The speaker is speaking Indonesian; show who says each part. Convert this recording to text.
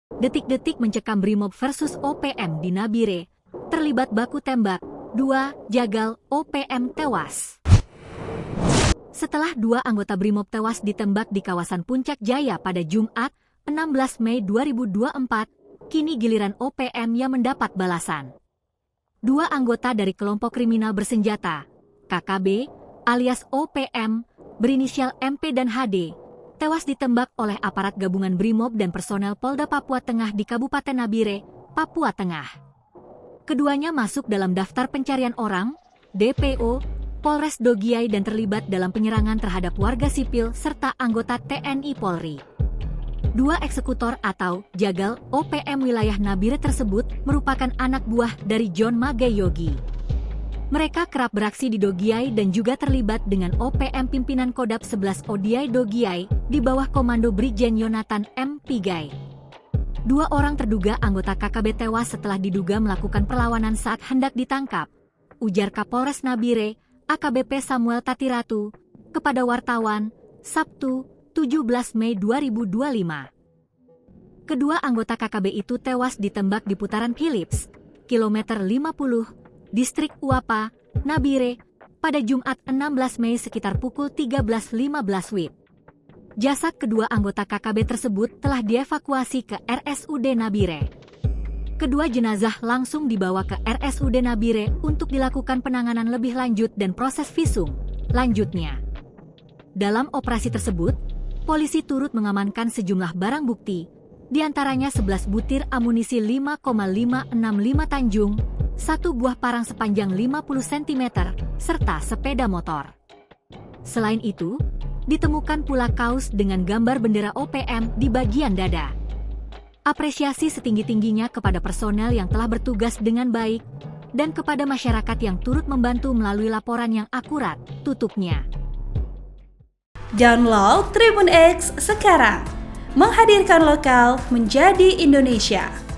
Speaker 1: Detik-detik mencekam Brimob versus OPM di Nabire. Terlibat baku tembak, 2 Jagal, OPM tewas. Setelah 2 anggota Brimob tewas ditembak di kawasan Puncak Jaya pada Jumat, 16 Mei 2024, kini giliran OPM yang mendapat balasan. 2 anggota dari kelompok kriminal bersenjata, KKB, alias OPM, berinisial MP dan HD, tewas ditembak oleh aparat gabungan Brimob dan personel Polda Papua Tengah di Kabupaten Nabire, Papua Tengah. Keduanya masuk dalam daftar pencarian orang, DPO, Polres Dogiay dan terlibat dalam penyerangan terhadap warga sipil serta anggota TNI Polri. 2 eksekutor atau Jagal OPM wilayah Nabire tersebut merupakan anak buah dari John Magayogi. Mereka kerap beraksi di Dogiay dan juga terlibat dengan OPM pimpinan Kodap 11 Odiay Dogiay di bawah komando Brigjen Yonatan M. Pigai. 2 orang terduga anggota KKB tewas setelah diduga melakukan perlawanan saat hendak ditangkap, ujar Kapolres Nabire, AKBP Samuel Tatiratu, kepada wartawan, Sabtu, 17 Mei 2025. Kedua anggota KKB itu tewas ditembak di putaran Philips, kilometer 50, Distrik Uapa, Nabire, pada Jumat 16 Mei sekitar pukul 13.15 WIB. Jasad kedua anggota KKB tersebut telah dievakuasi ke RSUD Nabire. Kedua jenazah langsung dibawa ke RSUD Nabire untuk dilakukan penanganan lebih lanjut dan proses visum lanjutnya. Dalam operasi tersebut, polisi turut mengamankan sejumlah barang bukti, diantaranya 11 butir amunisi 5,565 Tanjung, 1 buah parang sepanjang 50 cm, serta sepeda motor. Selain itu, ditemukan pula kaos dengan gambar bendera OPM di bagian dada. Apresiasi setinggi-tingginya kepada personel yang telah bertugas dengan baik, dan kepada masyarakat yang turut membantu melalui laporan yang akurat, tutupnya.
Speaker 2: Download Tribun X sekarang, menghadirkan lokal menjadi Indonesia.